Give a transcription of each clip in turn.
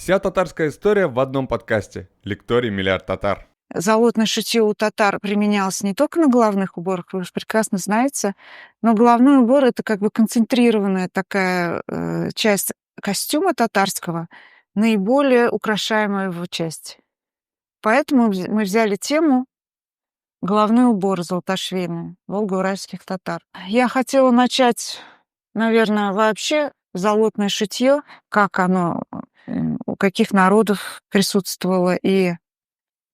Вся татарская история в одном подкасте. Лекторий «Миллиард татар». Залотное шитье у татар применялось не только на головных уборах, вы уж прекрасно знаете, но головной убор — это как бы концентрированная такая часть костюма татарского, наиболее украшаемая его часть. Поэтому мы взяли тему головной убор золотошвейный волго-уральских татар. Я хотела начать, наверное, вообще залотное шитье, как оно у каких народов присутствовало и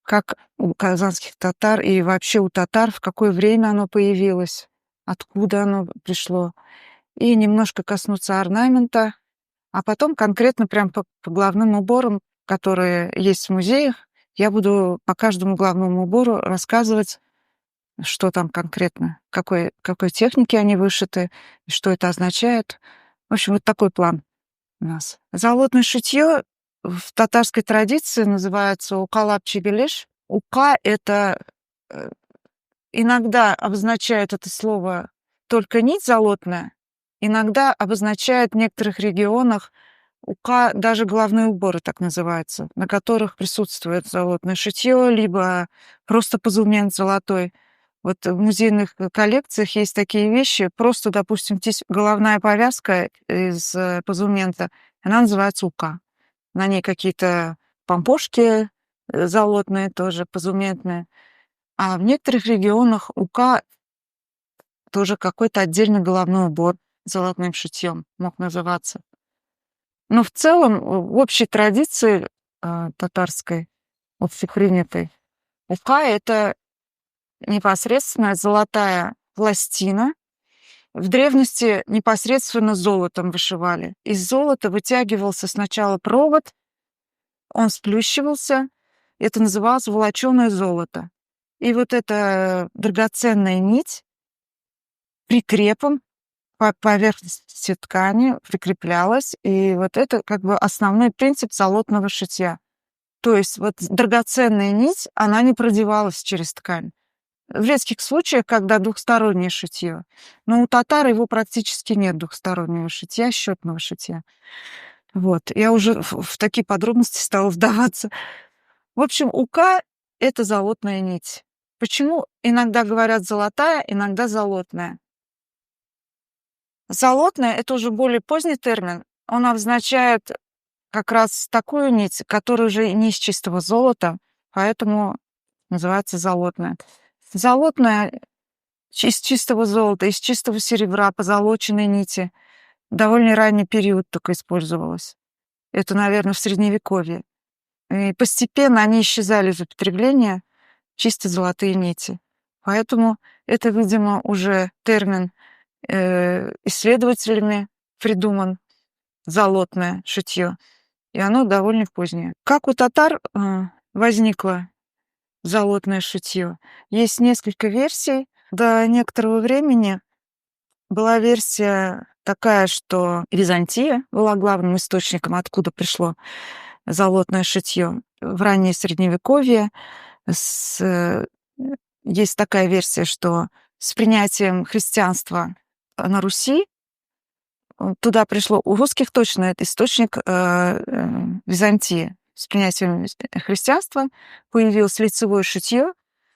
как у казанских татар и вообще у татар, в какое время оно появилось, откуда оно пришло, и немножко коснуться орнамента, а потом конкретно прям по главным уборам, которые есть в музеях, я буду по каждому главному убору рассказывать, что там конкретно, какой техники они вышиты, и что это означает. В общем, вот такой план у нас. Залотное шитье в татарской традиции называется укалап-чебелеш. Ука — это иногда обозначает это слово только нить залотная, иногда обозначает в некоторых регионах ука даже головные уборы так называются, на которых присутствует залотное шитье, либо просто позумент золотой. Вот в музейных коллекциях есть такие вещи, просто, допустим, головная повязка из позумента, она называется ука. На ней какие-то помпошки залотные тоже, позументные. А в некоторых регионах ука тоже какой-то отдельный головной убор золотным шитьем мог называться. Но в целом, в общей традиции татарской, общепринятой, ука — это непосредственно золотая пластина. В древности непосредственно золотом вышивали. Из золота вытягивался сначала провод, он сплющивался, это называлось волоченое золото. И вот эта драгоценная нить прикрепом по поверхности ткани прикреплялась, и вот это как бы основной принцип залотного шитья. То есть вот драгоценная нить, она не продевалась через ткань. В редких случаях, когда двухстороннее шитье, но у татар его практически нет двухстороннего шитья, счетного шитья. Вот, я уже в такие подробности стала вдаваться. В общем, ука — это залотная нить. Почему иногда говорят золотая, иногда залотная? Залотная — это уже более поздний термин. Он обозначает как раз такую нить, которая уже не из чистого золота, поэтому называется залотная. Залотная из чистого золота, из чистого серебра, позолоченной нити. Довольно ранний период только использовалась. Это, наверное, в Средневековье. И постепенно они исчезали из употребления, чисто золотые нити. Поэтому это, видимо, уже термин исследователями придуман, залотное шитье. И оно довольно позднее. Как у татар возникло залотное шитье? Есть несколько версий. До некоторого времени была версия такая, что Византия была главным источником, откуда пришло залотное шитье. В раннее Средневековье есть такая версия, что с принятием христианства на Руси туда пришло, у русских точно это источник Византии. С принятием христианства появилось лицевое шитье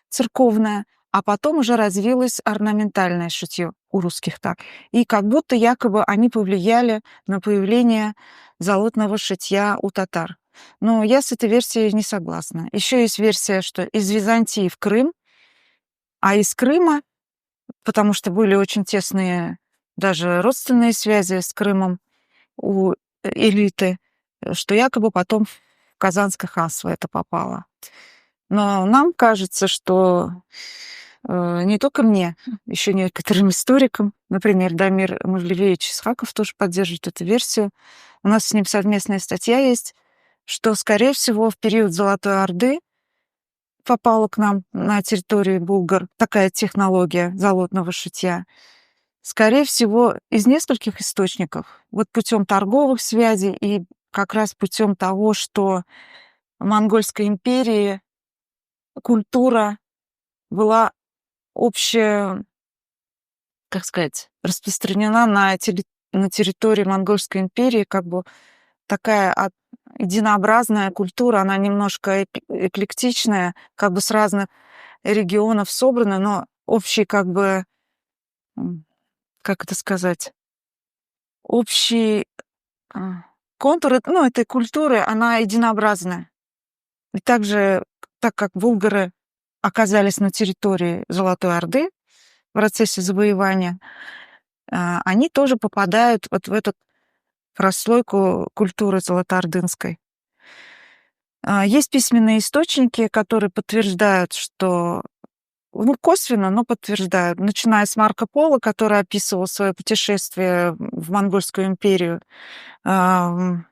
церковное, а потом уже развилось орнаментальное шитье у русских так. И как будто якобы они повлияли на появление залотного шитья у татар. Но я с этой версией не согласна. Еще есть версия, что из Византии в Крым, а из Крыма, потому что были очень тесные даже родственные связи с Крымом у элиты, что якобы потом в Казанское ханство это попало. Но нам кажется, что не только мне, еще некоторым историкам, например, Дамир Мавлевич Исхаков тоже поддерживает эту версию. У нас с ним совместная статья есть, что, скорее всего, в период Золотой Орды попала к нам на территорию булгар такая технология залотного шитья. Скорее всего, из нескольких источников. Вот путем торговых связей и как раз путем того, что в Монгольской империи культура была общая, как сказать, распространена на территории Монгольской империи, как бы такая единообразная культура, она немножко эклектичная, как бы с разных регионов собрана, но общий, как бы, как это сказать, общий контур, ну, этой культуры, она единообразная. И также, так как булгары оказались на территории Золотой Орды в процессе завоевания, они тоже попадают вот в эту прослойку культуры золотоордынской. Есть письменные источники, которые подтверждают, что, ну, косвенно, но подтверждают, начиная с Марко Поло, который описывал свое путешествие в Монгольскую империю во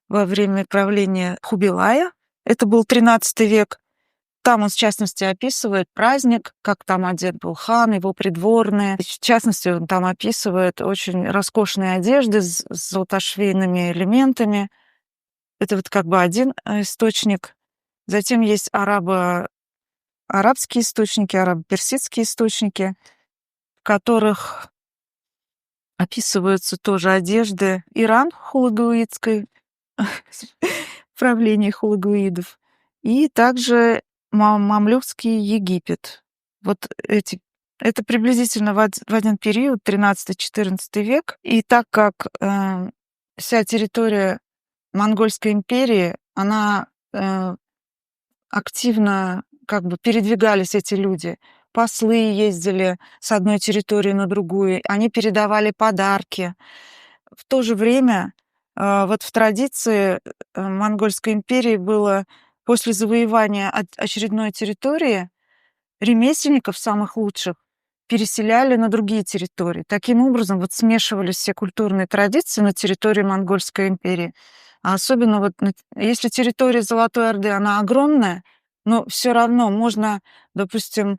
время правления Хубилая. Это был XIII век. Там он, в частности, описывает праздник, как там одет был хан, его придворные. В частности, он там описывает очень роскошные одежды с золотошвейными элементами. Это вот как бы один источник. Затем есть арабские источники, арабо-персидские источники, в которых описываются тоже одежды Иран хулагуидской, правление хулагуидов, и также мамлюкский Египет. Вот эти это приблизительно в один период, 13-14 век. И так как вся территория Монгольской империи, она активно как бы передвигались эти люди. Послы ездили с одной территории на другую, они передавали подарки. В то же время вот в традиции Монгольской империи было после завоевания очередной территории ремесленников самых лучших переселяли на другие территории. Таким образом, вот смешивались все культурные традиции на территории Монгольской империи. А особенно вот если территория Золотой Орды, она огромная, но все равно можно, допустим,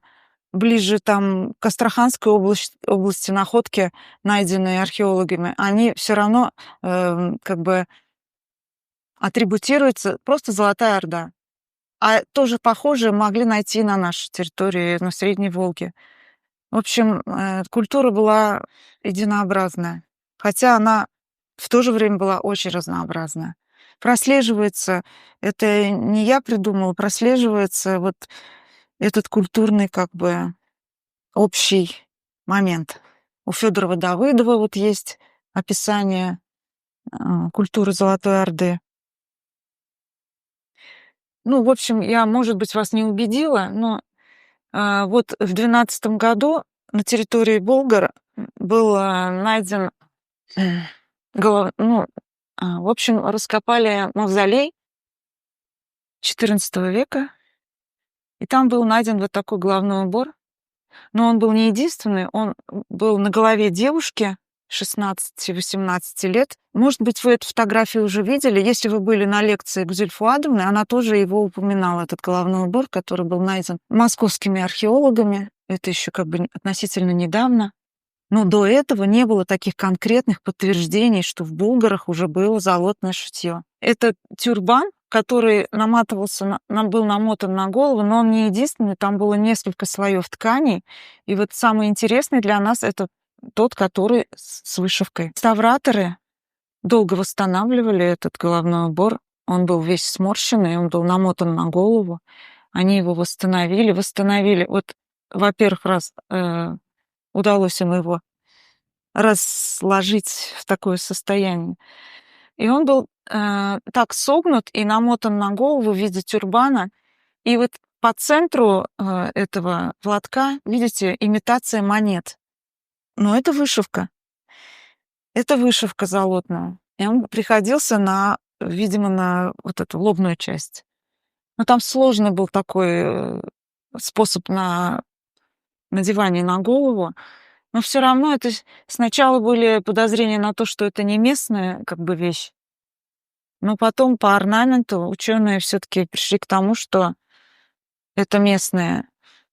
ближе там к Астраханской области находки, найденные археологами, они все равно как бы атрибутируются просто Золотая Орда. А тоже похожие могли найти на нашей территории, на Средней Волге. В общем, культура была единообразная, хотя она в то же время была очень разнообразная. Прослеживается, это не я придумала, прослеживается вот этот культурный как бы общий момент. У Федорова Давыдова вот есть описание культуры Золотой Орды. Ну, в общем, я, может быть, вас не убедила, но вот в 12 году на территории Болгар был найден, в общем, раскопали мавзолей XIV века, и там был найден вот такой головной убор. Но он был не единственный, он был на голове девушки 16-18 лет. Может быть, вы эту фотографию уже видели. Если вы были на лекции Гузель Фуадовны, она тоже его упоминала, этот головной убор, который был найден московскими археологами. Это еще как бы относительно недавно. Но до этого не было таких конкретных подтверждений, что в Булгарах уже было залотное шитье. Это тюрбан, который был намотан на голову, но он не единственный, там было несколько слоев тканей. И вот самый интересный для нас — это тот, который с вышивкой. Реставраторы долго восстанавливали этот головной убор. Он был весь сморщенный, он был намотан на голову. Они его восстановили. Вот, во-первых, удалось им его разложить в такое состояние. И он был так согнут и намотан на голову в виде тюрбана. И вот по центру этого платка, видите, имитация монет. Но это вышивка. Это вышивка залотная. И он приходился видимо, на вот эту лобную часть. Но там сложный был такой способ на надевание на голову. Но все равно это сначала были подозрения на то, что это не местная как бы вещь. Но потом по орнаменту ученые все-таки пришли к тому, что это местными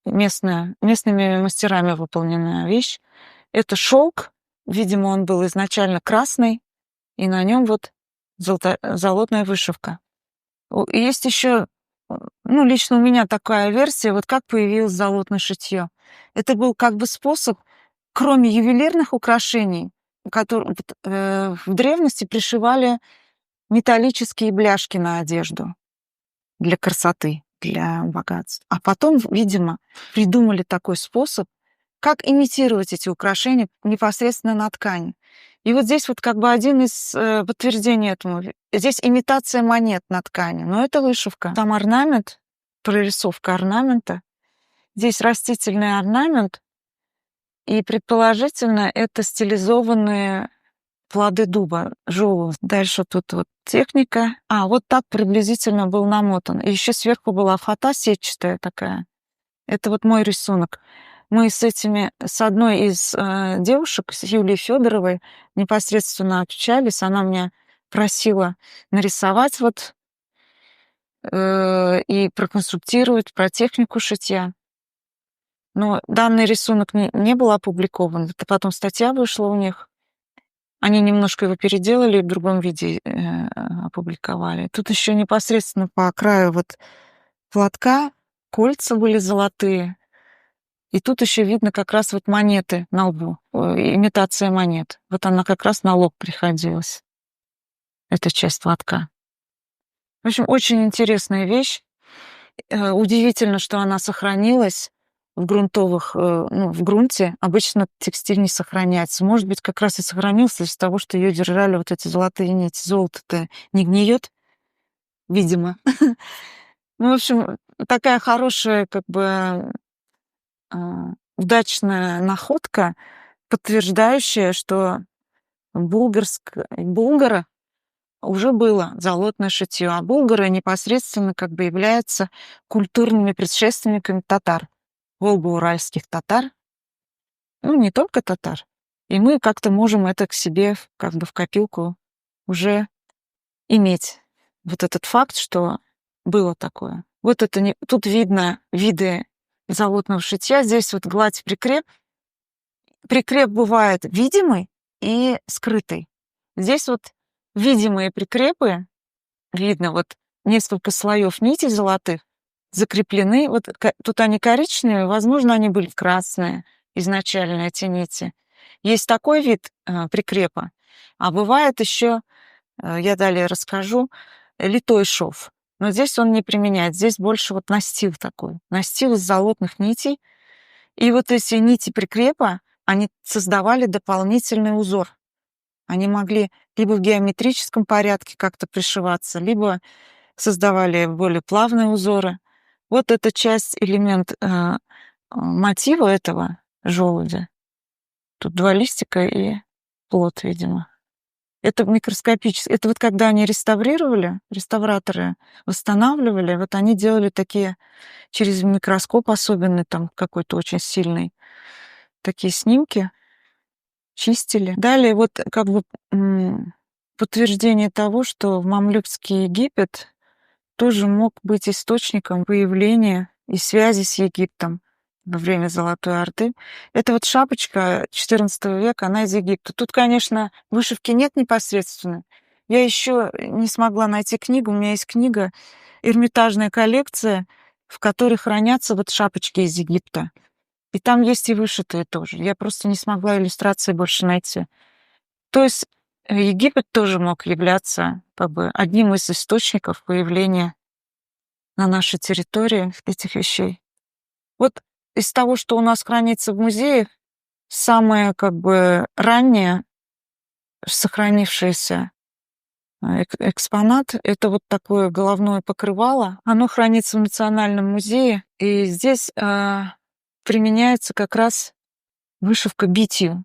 мастерами выполненная вещь. Это шелк, видимо, он был изначально красный, и на нем вот золотная вышивка. Есть еще, ну, лично у меня такая версия, вот как появилось золотное шитье. Это был как бы способ, кроме ювелирных украшений, которые в древности пришивали металлические бляшки на одежду для красоты, для богатства. А потом, видимо, придумали такой способ, как имитировать эти украшения непосредственно на ткани. И вот здесь вот как бы один из подтверждений этому. Здесь имитация монет на ткани, но это вышивка. Там орнамент, прорисовка орнамента. Здесь растительный орнамент, и предположительно это стилизованные плоды дуба, жёлудь. Дальше тут вот техника. Вот так приблизительно был намотан. И еще сверху была фата сетчатая такая. Это вот мой рисунок. Мы с одной из девушек, с Юлией Федоровой, непосредственно общались. Она меня просила нарисовать и проконсультировать про технику шитья. Но данный рисунок не был опубликован. Это потом статья вышла у них. Они немножко его переделали, в другом виде опубликовали. Тут еще непосредственно по краю вот платка кольца были золотые. И тут еще видно как раз вот монеты на лбу, имитация монет. Вот она как раз на лоб приходилась, эта часть платка. В общем, очень интересная вещь. Удивительно, что она сохранилась в в грунте. Обычно текстиль не сохраняется. Может быть, как раз и сохранился из-за того, что ее держали вот эти золотые нити. Золото-то не гниет, видимо. Ну, в общем, такая хорошая, как бы, удачная находка, подтверждающая, что булгара уже было золотное шитье, а булгары непосредственно как бы являются культурными предшественниками татар, волго-уральских татар, ну, не только татар. И мы как-то можем это к себе как бы в копилку уже иметь. Вот этот факт, что было такое. Вот это тут видно виды золотного шитья. Здесь вот гладь прикреп. Прикреп бывает видимый и скрытый. Здесь вот видимые прикрепы, видно вот несколько слоев нитей золотых закреплены. Вот тут они коричневые, возможно, они были красные изначально, эти нити. Есть такой вид прикрепа. А бывает еще, я далее расскажу, литой шов. Но здесь он не применяет. Здесь больше вот настил такой. Настил из золотных нитей. И вот эти нити прикрепа, они создавали дополнительный узор. Они могли либо в геометрическом порядке как-то пришиваться, либо создавали более плавные узоры. Вот эта часть, элемент мотива этого желудя. Тут 2 листика и плод, видимо. Это микроскопически. Это вот когда они реставрировали, реставраторы восстанавливали, вот они делали такие через микроскоп особенный, там какой-то очень сильный, такие снимки, чистили. Далее вот как бы подтверждение того, что мамлюкский Египет тоже мог быть источником появления и связи с Египтом во время Золотой Орды. Это вот шапочка XIV века, она из Египта. Тут, конечно, вышивки нет непосредственно. Я еще не смогла найти книгу. У меня есть книга «Эрмитажная коллекция», в которой хранятся вот шапочки из Египта. И там есть и вышитые тоже. Я просто не смогла иллюстрации больше найти. То есть Египет тоже мог являться как бы одним из источников появления на нашей территории этих вещей. Вот из того, что у нас хранится в музее, самое как бы раннее сохранившееся экспонат — это вот такое головное покрывало. Оно хранится в Национальном музее, и здесь применяется как раз вышивка битью.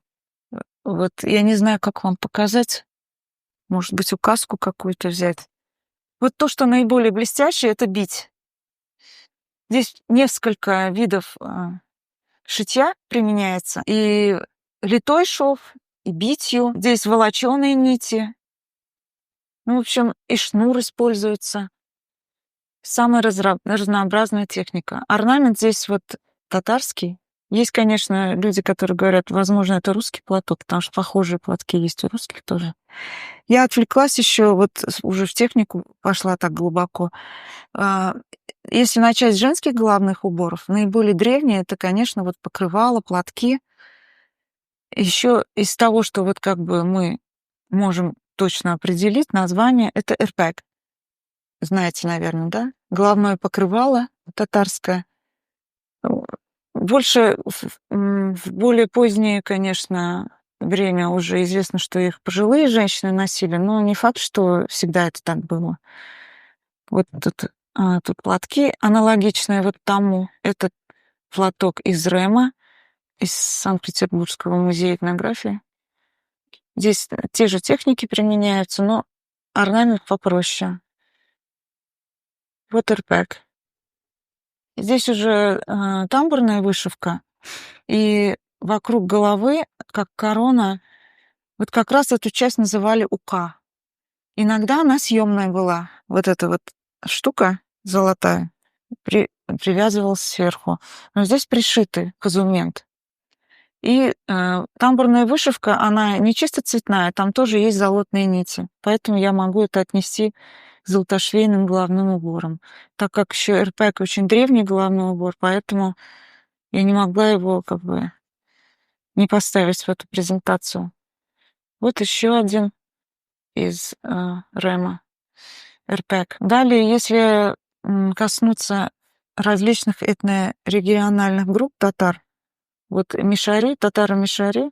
Вот я не знаю, как вам показать. Может быть, указку какую-то взять. Вот то, что наиболее блестящее, это бить. Здесь несколько видов шитья применяется. И литой шов, и битью. Здесь волоченые нити. Ну, в общем, и шнур используется. Самая разнообразная техника. Орнамент здесь вот татарский. Есть, конечно, люди, которые говорят, возможно, это русский платок, потому что похожие платки есть у русских тоже. Я отвлеклась еще, вот уже в технику пошла так глубоко. Если начать с женских головных уборов, наиболее древние — это, конечно, вот покрывала, платки. Еще из того, что вот как бы мы можем точно определить название, это эрпек. Знаете, наверное, да? Головное покрывало татарское. Больше в более позднее, конечно, время уже известно, что их пожилые женщины носили, но не факт, что всегда это так было. Вот тут платки аналогичные вот тому. Это платок из РЭМа, из Санкт-Петербургского музея этнографии. Здесь те же техники применяются, но орнамент попроще. Вот эрпек. Здесь уже тамбурная вышивка, и вокруг головы, как корона, вот как раз эту часть называли ука. Иногда она съемная была. Вот эта вот штука золотая привязывалась сверху. Но здесь пришитый казумент. И тамбурная вышивка, она не чисто цветная, там тоже есть золотные нити. Поэтому я могу это отнести к золотошвейным головным уборам. Так как еще РПЭК очень древний головной убор, поэтому я не могла его как бы не поставить в эту презентацию. Вот еще один из РЭМа, РПЭК. Далее, если коснуться различных этнорегиональных групп татар, вот мишари, татаро-мишари,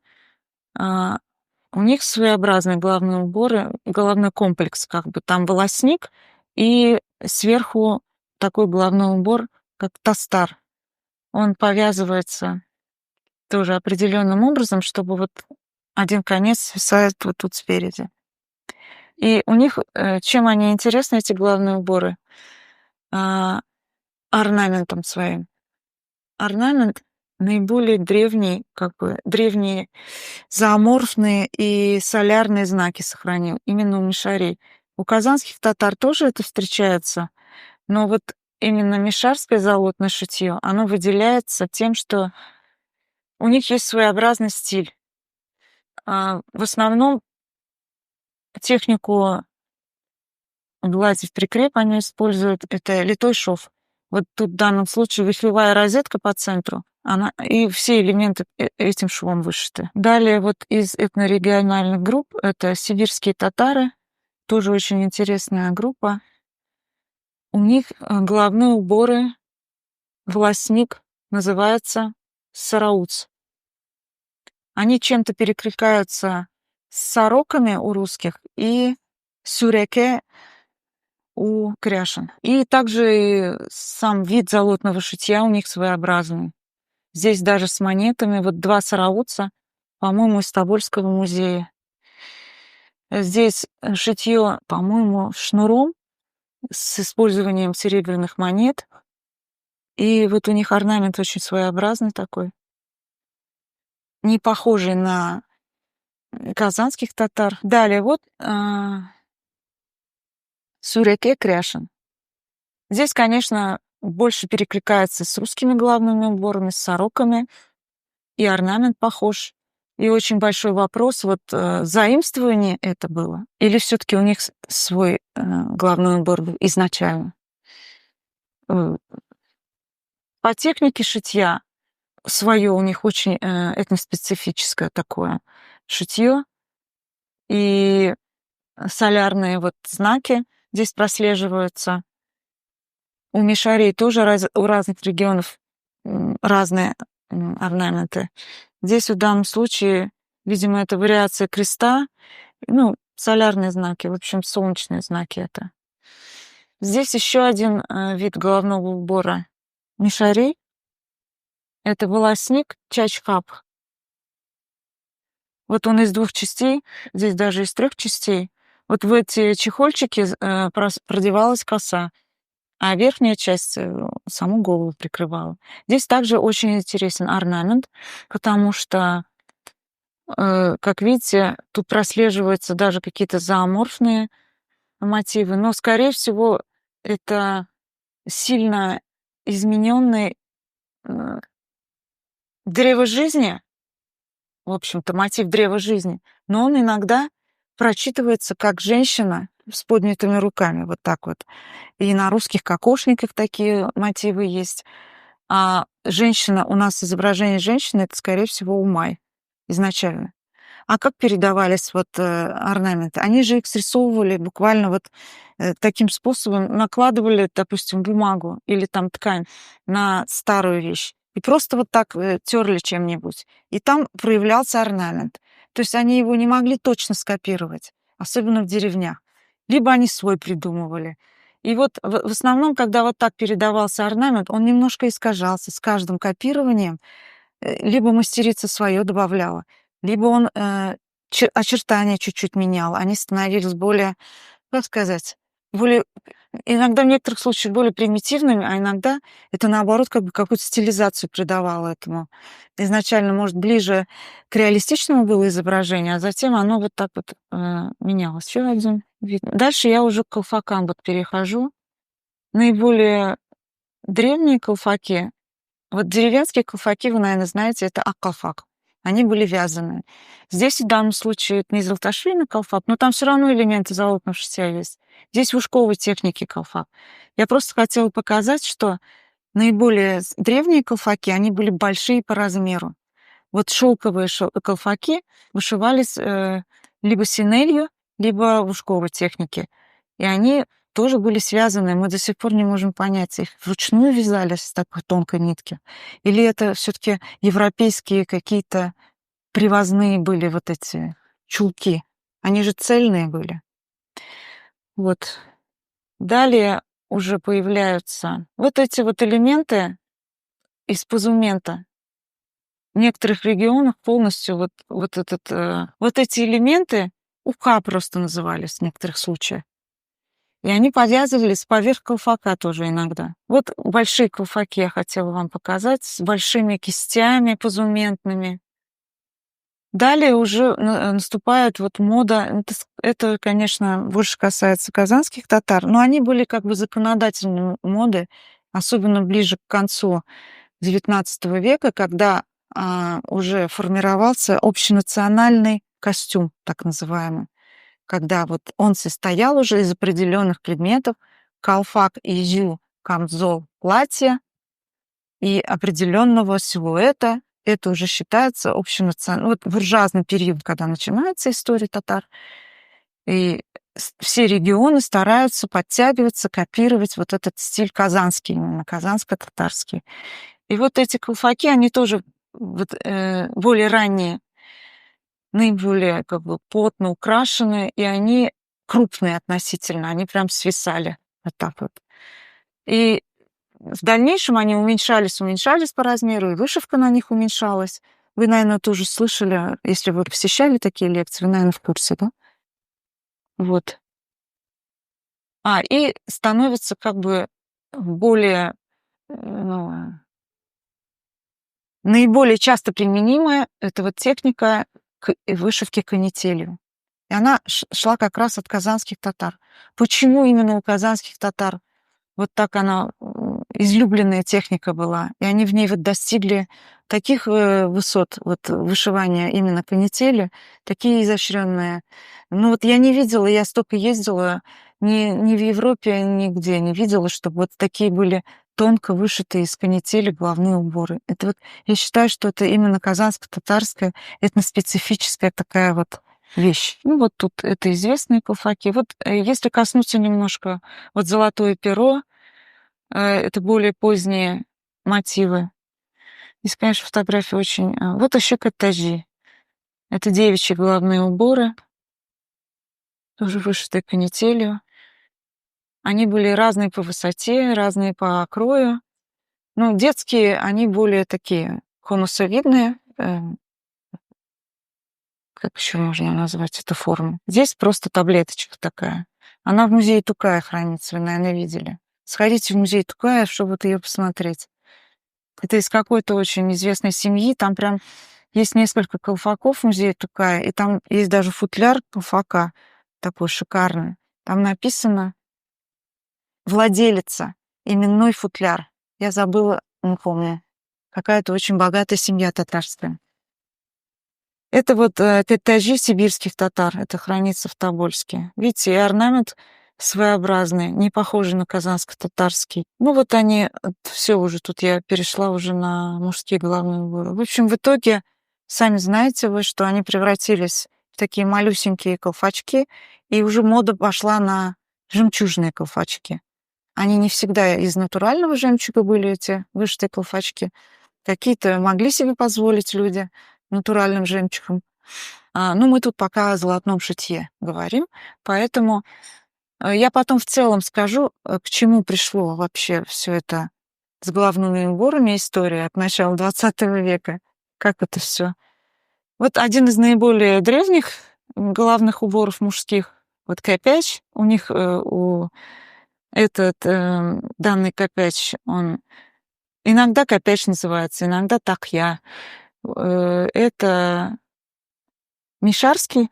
у них своеобразные головные уборы, головной комплекс, как бы там волосник, и сверху такой головной убор, как тастар. Он повязывается тоже определенным образом, чтобы вот один конец свисает вот тут спереди. И у них, чем они интересны, эти головные уборы? Орнаментом своим. Орнамент наиболее древний, как бы древние зооморфные и солярные знаки сохранил именно у мишарей. У казанских татар тоже это встречается, но вот именно мишарское золотное шитье, оно выделяется тем, что у них есть своеобразный стиль. В основном технику глади в прикреп они используют, это литой шов. Вот тут в данном случае вихревая розетка по центру, она, и все элементы этим швом вышиты. Далее вот из этнорегиональных групп это сибирские татары, тоже очень интересная группа. У них головные уборы, волосник называется сарауц. Они чем-то перекликаются с сороками у русских и сюреке у кряшен. И также и сам вид золотного шитья у них своеобразный. Здесь даже с монетами. Вот 2 сарауца, по-моему, из Тобольского музея. Здесь шитье, по-моему, шнуром с использованием серебряных монет. И вот у них орнамент очень своеобразный такой, не похожий на казанских татар. Далее вот суреке кряшен. Здесь, конечно, больше перекликается с русскими головными уборами, с сороками, и орнамент похож. И очень большой вопрос, вот заимствование это было, или все-таки у них свой головной убор был изначально? По технике шитья свое у них очень этноспецифическое такое шитье, и солярные вот знаки здесь прослеживаются. У мишарей тоже у разных регионов разные орнаменты. Здесь в данном случае, видимо, это вариация креста, ну, солярные знаки, в общем, солнечные знаки это. Здесь еще один вид головного убора мишарей. Это волосник чачхап. Вот он из 2 частей, здесь даже из 3 частей. Вот в эти чехольчики продевалась коса, а верхняя часть саму голову прикрывала. Здесь также очень интересен орнамент, потому что, как видите, тут прослеживаются даже какие-то зооморфные мотивы, но, скорее всего, это сильно измененный древо жизни, в общем-то, мотив древа жизни, но он иногда прочитывается как женщина с поднятыми руками, вот так вот. И на русских кокошниках такие мотивы есть. А женщина, у нас изображение женщины, это, скорее всего, Умай изначально. А как передавались вот орнаменты? Они же их срисовывали буквально вот таким способом, накладывали, допустим, бумагу или там ткань на старую вещь и просто вот так терли чем-нибудь. И там проявлялся орнамент. То есть они его не могли точно скопировать, особенно в деревнях. Либо они свой придумывали. И вот в основном, когда вот так передавался орнамент, он немножко искажался с каждым копированием. Либо мастерица свое добавляла, либо он очертания чуть-чуть менял. Они становились более, как сказать, более, иногда в некоторых случаях более примитивными, а иногда это наоборот как бы какую-то стилизацию придавало этому. Изначально, может, ближе к реалистичному было изображение, а затем оно вот так вот менялось. Еще один вид. Дальше я уже к колфакам вот перехожу. Наиболее древние колфаки, вот деревенские колфаки, вы, наверное, знаете, это ак-колфак. Они были вязаные. Здесь в данном случае это не золотошвейный колфак, но там все равно элементы залатного шитья есть. Здесь в ушковой технике колфак. Я просто хотела показать, что наиболее древние колфаки, они были большие по размеру. Вот шелковые колфаки вышивались либо синелью, либо в ушковой технике. И они тоже были связаны. Мы до сих пор не можем понять, их вручную вязали с такой тонкой нитки. Или это все-таки европейские какие-то привозные были вот эти чулки. Они же цельные были. Вот. Далее уже появляются вот эти вот элементы из позумента. В некоторых регионах полностью вот эти элементы ука просто назывались в некоторых случаях. И они повязывались поверх колфака тоже иногда. Вот большие колфаки я хотела вам показать с большими кистями позументными. Далее уже наступает вот мода. Это, конечно, больше касается казанских татар, но они были как бы законодательной моды, особенно ближе к концу XIX века, когда уже формировался общенациональный костюм, так называемый, когда вот он состоял уже из определенных предметов: калфак, изю, камзол, платье и определенного силуэта. Это уже считается общенациональным. Вот буржуазный период, когда начинается история татар, и все регионы стараются подтягиваться, копировать вот этот стиль казанский, именно казанско-татарский. И вот эти колфаки, они тоже вот, более ранние, наиболее как бы плотно украшены, и они крупные относительно, они прям свисали вот так вот. И в дальнейшем они уменьшались по размеру, и вышивка на них уменьшалась. Вы, наверное, тоже слышали, если вы посещали такие лекции, вы, наверное, в курсе, да? Вот. И становится как бы более, ну, наиболее часто применимая эта вот техника вышивки канителью. И она шла как раз от казанских татар. Почему именно у казанских татар вот так она излюбленная техника была, и они в ней вот достигли таких высот вот вышивания именно канители, такие изощренные. Ну вот я не видела, я столько ездила, ни в Европе, нигде не видела, чтобы вот такие были тонко вышитые из канители головные уборы. Это вот, я считаю, что это именно казанско-татарская, этноспецифическая такая вот вещь. Ну вот тут это известные колфаки. Вот если коснуться немножко вот золотое перо, это более поздние мотивы. Здесь, конечно, фотографии очень... Вот еще катажи. Это девичьи головные уборы, тоже вышитые канителью. Они были разные по высоте, разные по крою. Ну, детские, они более такие конусовидные. Как еще можно назвать эту форму? Здесь просто таблеточка такая. Она в музее Тукая хранится, вы, наверное, видели. Сходите в музей Тукая, чтобы вот ее посмотреть. Это из какой-то очень известной семьи. Там прям есть несколько колфаков в музее Тукая, и там есть даже футляр колфака такой шикарный. Там написано «Владелица», именной футляр. Я забыла, не помню. Какая-то очень богатая семья татарская. Это вот пятажи сибирских татар. Это хранится в Тобольске. Видите, и орнамент своеобразный, не похожий на казанско-татарский. Ну вот они, все уже, тут я перешла уже на мужские головные уборы. В общем, в итоге Сами знаете вы, что они превратились в такие малюсенькие колпачки, и уже мода пошла на жемчужные колпачки. Они не всегда из натурального жемчуга были, эти вышитые колпачки. Какие-то могли себе позволить люди натуральным жемчугом. Ну, мы тут пока о золотном шитье говорим, поэтому я потом в целом скажу, к чему пришло вообще все это с головными уборами история от начала XX века. Как это все. Вот один из наиболее древних головных уборов мужских, вот копяч, у них данный копяч, он иногда копяч называется, иногда такья. Это мишарский,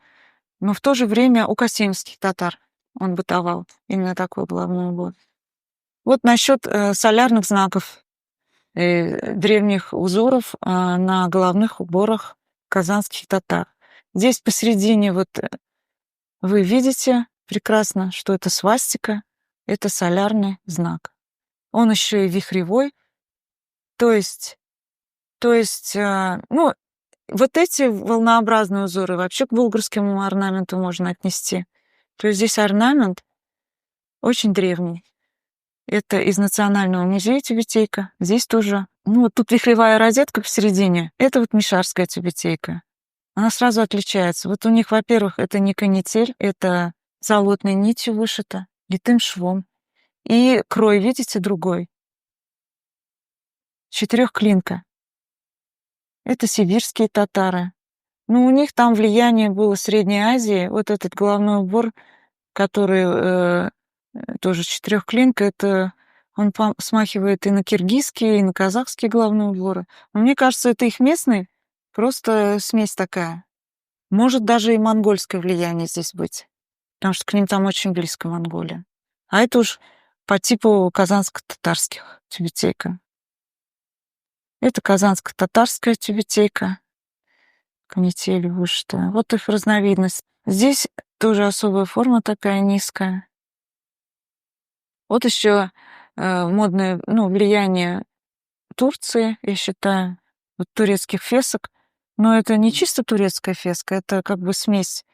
но в то же время у касимских татар он бытовал. Именно такой головной убор. Вот насчет солярных знаков, древних узоров на головных уборах казанских татар. Здесь посередине вот вы видите прекрасно, что это свастика, это солярный знак. Он еще и вихревой, то есть, ну, вот эти волнообразные узоры вообще к булгарскому орнаменту можно отнести. То есть здесь орнамент очень древний. Это из Национального музея тюбетейка. Здесь тоже. Ну, вот тут вихревая розетка посередине. Это вот мишарская тюбетейка. Она сразу отличается. Вот у них, во-первых, это не канитель, это золотной нитью вышито, литым швом. И крой, видите, другой. Четырехклинка. Это сибирские татары. Ну, у них там влияние было Средней Азии. Вот этот головной убор, который тоже четырехклинка, это он смахивает и на киргизские, и на казахские головные уборы. Но мне кажется, это их местный, просто смесь такая. Может даже и монгольское влияние здесь быть, потому что к ним там очень близко Монголия. А это уж по типу казанско-татарских тюбетейка. Это казанско-татарская тюбетейка, канители вышитая. Вот их разновидность. Здесь тоже особая форма такая низкая. Вот еще модное, влияние Турции, я считаю, вот турецких фесок. Но это не чисто турецкая феска, это как бы смесь.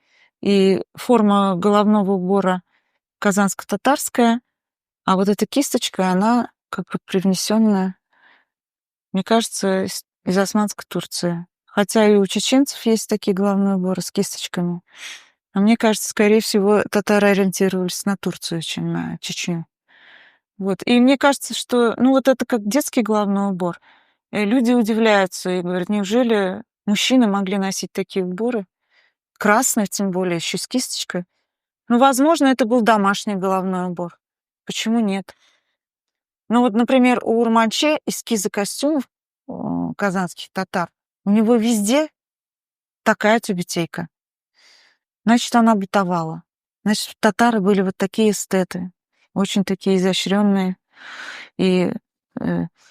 И форма головного убора казанско-татарская, а вот эта кисточка, она как бы привнесенная, мне кажется, из Османской Турции. Хотя и у чеченцев есть такие головные уборы с кисточками. А мне кажется, скорее всего, татары ориентировались на Турцию, чем на Чечню. Вот. И мне кажется, что, вот это как детский головной убор. Люди удивляются и говорят, неужели мужчины могли носить такие уборы? Красные, тем более, еще с кисточкой. Возможно, это был домашний головной убор. Почему нет? Вот, например, у Урманче эскизы костюмов казанских татар, у него везде такая тюбетейка. Значит, она бытовала. Значит, татары были вот такие эстеты, очень такие изощренные и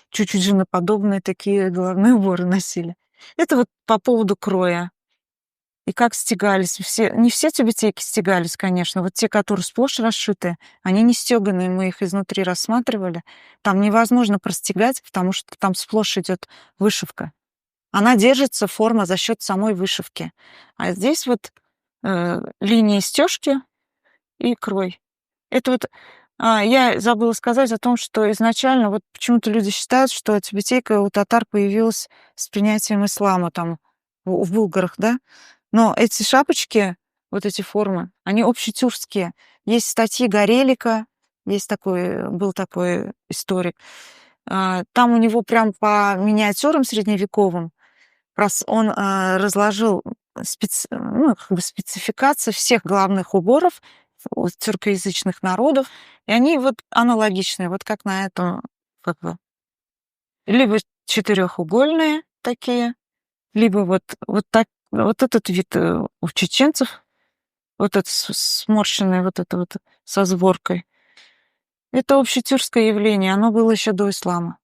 чуть-чуть женоподобные такие головные уборы носили. Это вот по поводу кроя. И как стягались. Не все тюбетейки стягались, конечно. Вот те, которые сплошь расшиты, они не стеганые, мы их изнутри рассматривали. Там невозможно простегать, потому что там сплошь идет вышивка. Она держится, форма, за счет самой вышивки. А здесь вот линии стежки и крой. Это вот я забыла сказать о том, что изначально вот почему-то люди считают, что тюбетейка у татар появилась с принятием ислама там в Булгарах, да? Но эти шапочки, вот эти формы, они общетюркские. Есть статьи Горелика, был такой историк. Там у него прям по миниатюрам средневековым он разложил спецификации всех головных уборов у тюркоязычных народов, и они вот аналогичные, вот как на этом, как бы, либо четырехугольные такие, либо вот так, вот этот вид у чеченцев, вот этот сморщенный, вот это вот со сборкой. Это общетюркское явление, оно было еще до ислама.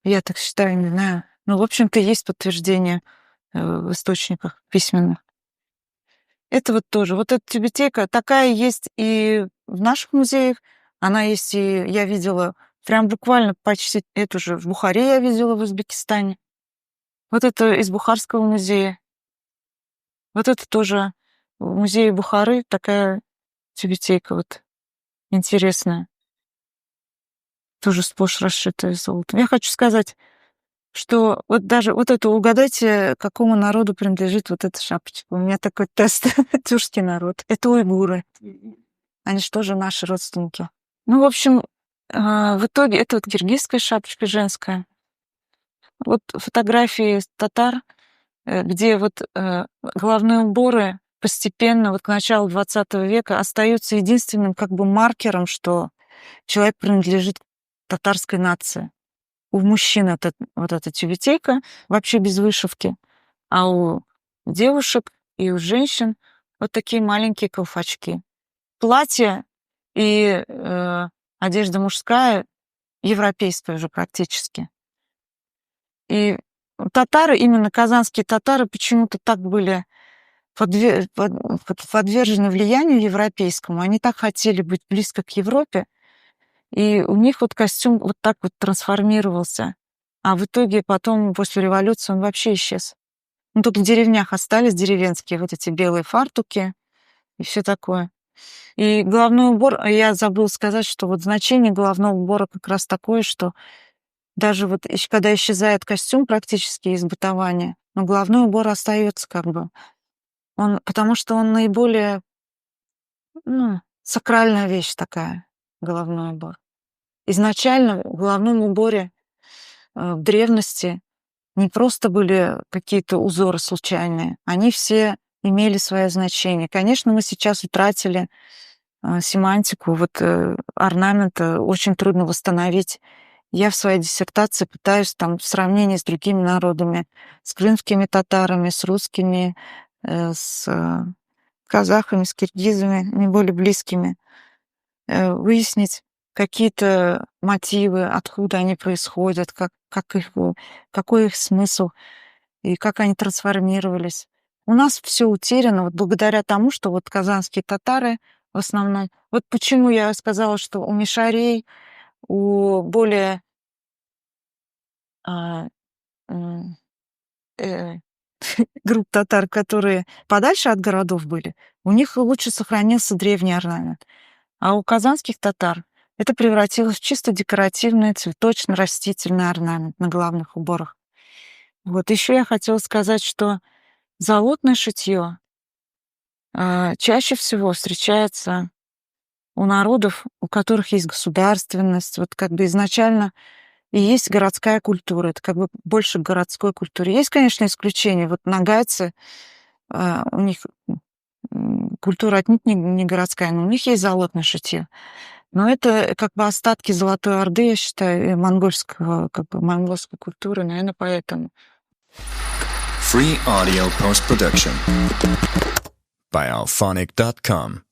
Я так считаю, не знаю. В общем-то, есть подтверждение в источниках письменных. Это вот тоже. Вот эта тюбетейка такая есть и в наших музеях. Она есть и я видела прям буквально почти эту же в Бухаре я видела, в Узбекистане. Вот это из Бухарского музея. Вот это тоже в музее Бухары такая тюбетейка вот интересная. Тоже сплошь расшитая золотом. Я хочу сказать, что вот даже вот это угадайте, какому народу принадлежит вот эта шапочка. У меня такой тест. Тюркский народ. Это уйгуры. Они же тоже наши родственники. Ну, в общем, в итоге это вот киргизская шапочка женская. Вот фотографии татар, где вот головные уборы постепенно вот к началу 20 века остаются единственным как бы маркером, что человек принадлежит к татарской нации. У мужчин это вот эта тюбетейка вообще без вышивки, а у девушек и у женщин вот такие маленькие колпачки. Платье и одежда мужская европейская уже практически. И татары, именно казанские татары, почему-то так были подвержены влиянию европейскому. Они так хотели быть близко к Европе, и у них вот костюм вот так вот трансформировался. А в итоге потом, после революции, он вообще исчез. Ну, только в деревнях остались деревенские вот эти белые фартуки и все такое. И головной убор, я забыла сказать, что вот значение головного убора как раз такое, что даже вот когда исчезает костюм практически из бытования, но головной убор остается как бы. Потому что он наиболее, сакральная вещь такая, головной убор. Изначально в головном уборе в древности не просто были какие-то узоры случайные, они все имели свое значение. Конечно, мы сейчас утратили семантику, вот орнамента очень трудно восстановить. Я в своей диссертации пытаюсь там в сравнении с другими народами, с крымскими татарами, с русскими, с казахами, с киргизами, наиболее близкими, выяснить какие-то мотивы, откуда они происходят, какой их смысл и как они трансформировались. У нас все утеряно вот благодаря тому, что вот казанские татары в основном... Вот почему я сказала, что у мишарей, у более групп татар, которые подальше от городов были, у них лучше сохранился древний орнамент. А у казанских татар это превратилось в чисто декоративный цветочно-растительный орнамент на головных уборах. Вот еще я хотела сказать, что залотное шитье чаще всего встречается у народов, у которых есть государственность, вот как бы изначально и есть городская культура, это как бы больше к городской культуре. Есть, конечно, исключения. Вот нагайцы, у них культура отнюдь не городская, но у них есть залотное шитье. Но это как бы остатки Золотой Орды, я считаю, и монгольской культуры, наверное, поэтому. Free audio post-production by alphonic.com